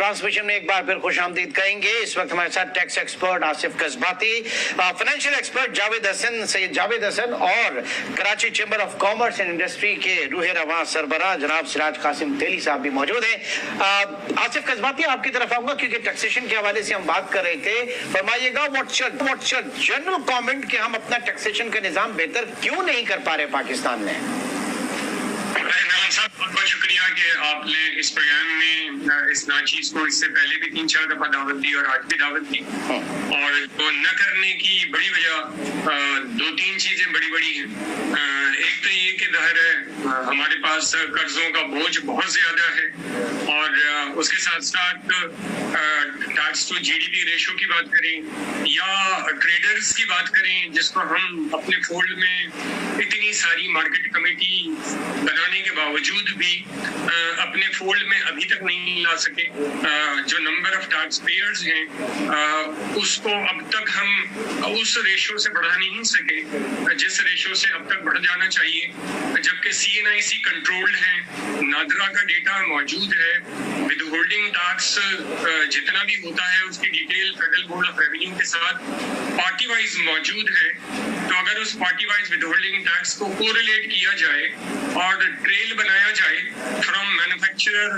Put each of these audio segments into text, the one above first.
Transmission में एक बार फिर खुशामदीद कहेंगे। इस वक्त हमारे साथ tax expert Asif Kasbati, financial expert Syed Javed Hassan और Karachi chamber of commerce and industry के रूहे रवां सरबराह जनाब सिराज कासिम तेली साहब भी मौजूद हैं। आसिफ कसबाती, आपकी तरफ आऊंगा क्योंकि टैक्सेशन के हवाले से हम बात कर रहे थे। फरमाइएगा व्हाट्स योर जनरल कमेंट कि हम अपना टैक्सेशन का निजाम बेहतर क्यों नहीं कर पा रहे पाकिस्तान में? साहब, बहुत बहुत शुक्रिया कि आपने इस प्रोग्राम में इस नाचीज को इससे पहले भी 3-4 दफा दावत दी और आज भी दावत दी। और तो न करने की बड़ी वजह 2-3 चीजें बड़ी हैं। एक तो ये कि ज़ाहिर है हमारे पास कर्जों का बोझ बहुत ज्यादा है और उसके साथ साथ टैक्स टू जीडीपी रेशो की बात करें या ट्रेडर्स की बात करें, जिसको हम अपने फोल्ड में इतनी सारी मार्केट कमेटी बनाने के बावजूद भी अपने फोल्ड में अभी तक नहीं ला सके। जो नंबर ऑफ टैक्स पेयर्स हैं उसको अब तक हम उस रेशो से बढ़ा नहीं सके जिस रेशो से अब तक बढ़ जाना चाहिए, जबकि CNIC कंट्रोल्ड है, नादरा का डेटा मौजूद है, विद होल्डिंग टैक्स जितना भी होता है उसकी detail federal board of revenue के साथ पार्टी वाइज मौजूद है। तो अगर उस party wise with holding tax को कोरिलेट किया जाए और ट्रेल बनाया जाए फ्रॉम मैन्युफैक्चरर,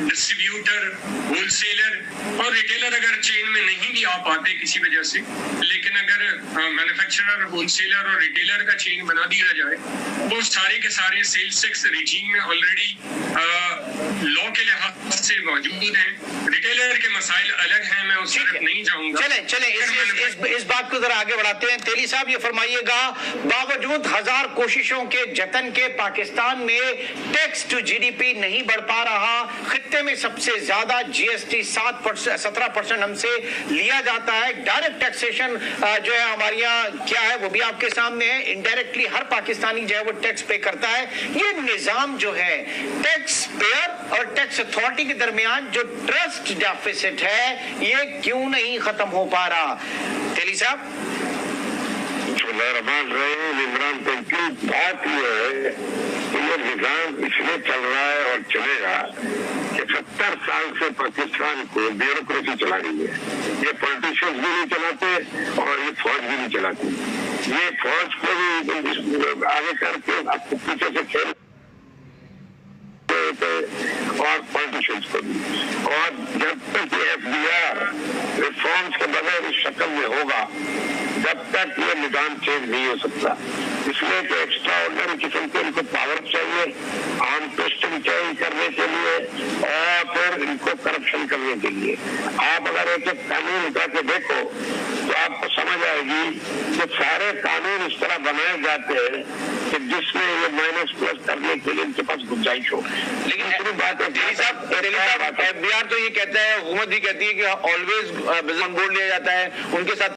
डिस्ट्रीब्यूटर, होलसेलर और रिटेलर, अगर चेन में नहीं भी आ पाते किसी वजह से, लेकिन अगर मैन्युफैक्चरर, होलसेलर और रिटेलर का चेन बना दिया जाए, वो सारे के सारे सेल्स टैक्स रिजीम में ऑलरेडी लॉ के लिहाज से मौजूद हैं। रिटेलर के मसाइल अलग हैं, मैं उस तरफ नहीं जाऊंगा। चले इस बात को जरा आगे बढ़ाते हैं। तेली साहब, ये फरमाइएगा, बावजूद 1000 कोशिशों के जतन के पाकिस्तान में टैक्स टू जीडीपी नहीं बढ़ पा रहा। खित्ते में सबसे ज्यादा GST 17% हमसे लिया जाता है। डायरेक्ट टैक्सेशन जो है हमारे यहाँ क्या है वो भी आपके सामने है। इनडायरेक्टली हर पाकिस्तानी जो है वो टैक्स पे करता है। ये निजाम जो है टैक्स पेयर और टैक्स अथॉरिटी के दरमियान जो ट्रस्ट डेफिसिट है, ये क्यों नहीं खत्म हो पा रहा? तेली साहब। इमरान, बात यह है कि ये निजाम इसलिए चल रहा है और चलेगा कि 70 साल से पाकिस्तान को ब्यूरोक्रेसी चला रही है। ये पॉलिटिशियंस भी नहीं चलाते और ये फौज भी नहीं चलाती। ये फौज को भी आगे करके आपको पीछे से खेल और पॉलिटिशियंस को भी। और जब तक ये FDR रिफॉर्म्स के बगैर इस शक्ल में होगा, जब तक ये निजाम चेंज नहीं हो सकता। इसलिए तो एक्स्ट्रा ऑर्डिनरी किस्म के इनको पावर चाहिए आर्म ट्विस्टिंग करने के लिए और फिर इनको करप्शन करने के लिए। आप अगर एक कानून उठा के देखो तो आपको समझ आएगी कि सारे कानून इस तरह बनाए जाते हैं कि जिसमें ये माइनस प्लस करने के लिए इनके पास गुंजाइश हो। लेकिन बात है FDR तो ये कहता है, हुकूमत भी कहती है कि ऑलवेज बिजनेस बोर्ड लिया जाता है, उनके साथ